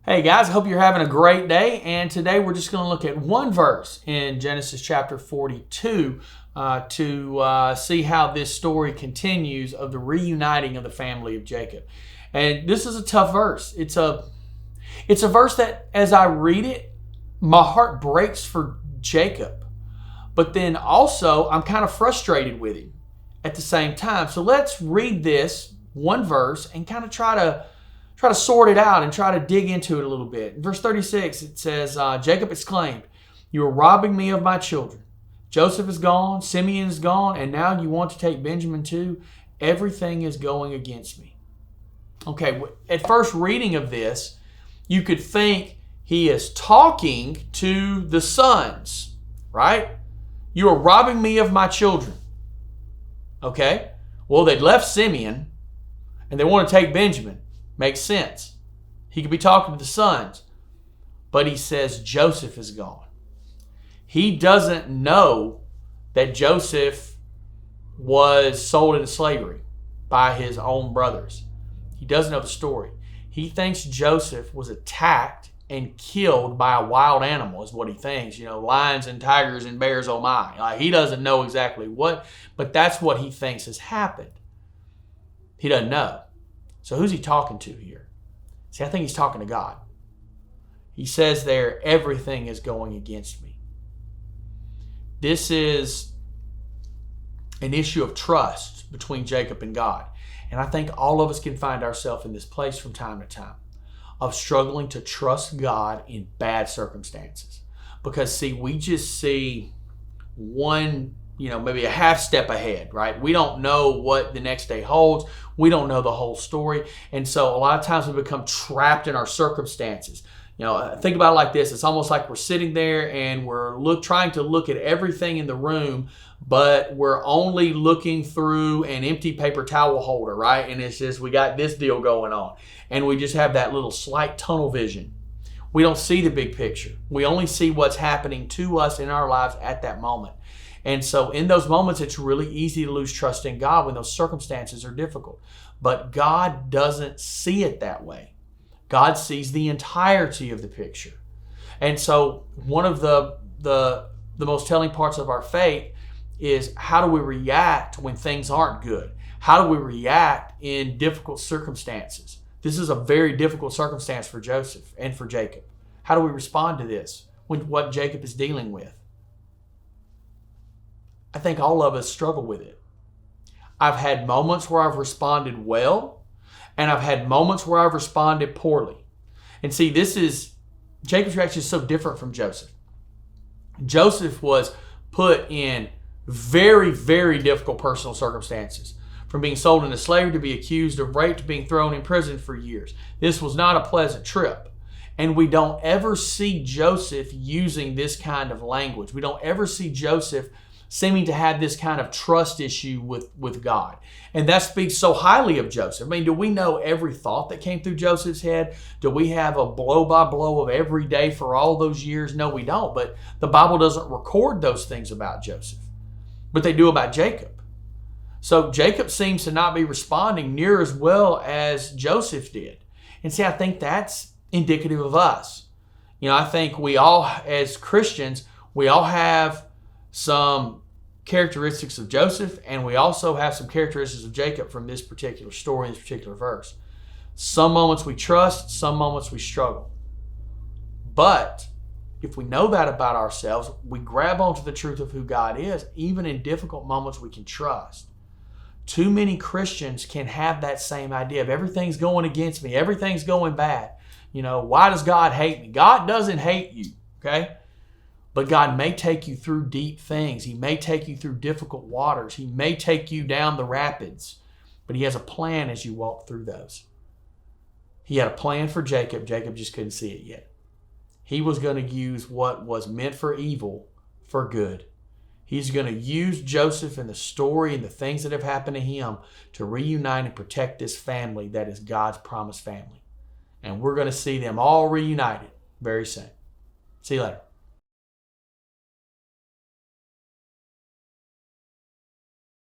Hey guys, hope you're having a great day. And today we're just going to look at one verse in Genesis chapter 42 to see how this story continues of the reuniting of the family of Jacob. And this is a tough verse. It's a verse that as I read it, my heart breaks for Jacob. But then also I'm kind of frustrated with him at the same time. So let's read this one verse and kind of try to sort it out and try to dig into it a little bit. In verse 36, it says, Jacob exclaimed, "You are robbing me of my children. Joseph is gone, Simeon is gone, and now you want to take Benjamin too? Everything is going against me." Okay, at first reading of this, you could think he is talking to the sons, right? "You are robbing me of my children." Okay, well, they'd left Simeon and they want to take Benjamin. Makes sense. He could be talking to the sons. But he says Joseph is gone. He doesn't know that Joseph was sold into slavery by his own brothers. He doesn't know the story. He thinks Joseph was attacked and killed by a wild animal is what he thinks. Lions and tigers and bears, oh my. He doesn't know exactly what, but that's what he thinks has happened. He doesn't know. So who's he talking to here? See, I think he's talking to God. He says there, everything is going against me. This is an issue of trust between Jacob and God. And I think all of us can find ourselves in this place from time to time of struggling to trust God in bad circumstances. Because, see, we just see one, maybe a half step ahead, right? We don't know what the next day holds. We don't know the whole story. And so a lot of times we become trapped in our circumstances. Think about it like this. It's almost like we're sitting there and we're trying to look at everything in the room, but we're only looking through an empty paper towel holder, right? And it's just, we got this deal going on. And we just have that little slight tunnel vision. We don't see the big picture. We only see what's happening to us in our lives at that moment. And so in those moments, it's really easy to lose trust in God when those circumstances are difficult. But God doesn't see it that way. God sees the entirety of the picture. And so one of the most telling parts of our faith is, how do we react when things aren't good? How do we react in difficult circumstances? This is a very difficult circumstance for Joseph and for Jacob. How do we respond to this when what Jacob is dealing with? I think all of us struggle with it. I've had moments where I've responded well, and I've had moments where I've responded poorly. And see, Jacob's reaction is so different from Joseph. Joseph was put in very, very difficult personal circumstances. From being sold into slavery to be accused of rape to being thrown in prison for years. This was not a pleasant trip. And we don't ever see Joseph using this kind of language. We don't ever see Joseph seeming to have this kind of trust issue with God. And that speaks so highly of Joseph. I mean, do we know every thought that came through Joseph's head? Do we have a blow by blow of every day for all those years? No, we don't. But the Bible doesn't record those things about Joseph. But they do about Jacob. So Jacob seems to not be responding near as well as Joseph did. And see, I think that's indicative of us. I think we all, as Christians, we all have some characteristics of Joseph, and we also have some characteristics of Jacob from this particular story, this particular verse. Some moments we trust, some moments we struggle. But if we know that about ourselves, we grab onto the truth of who God is. Even in difficult moments, we can trust. Too many Christians can have that same idea of everything's going against me, everything's going bad. Why does God hate me? God doesn't hate you, okay? But God may take you through deep things. He may take you through difficult waters. He may take you down the rapids. But He has a plan as you walk through those. He had a plan for Jacob. Jacob just couldn't see it yet. He was going to use what was meant for evil for good. He's going to use Joseph and the story and the things that have happened to him to reunite and protect this family that is God's promised family. And we're going to see them all reunited very soon. See you later.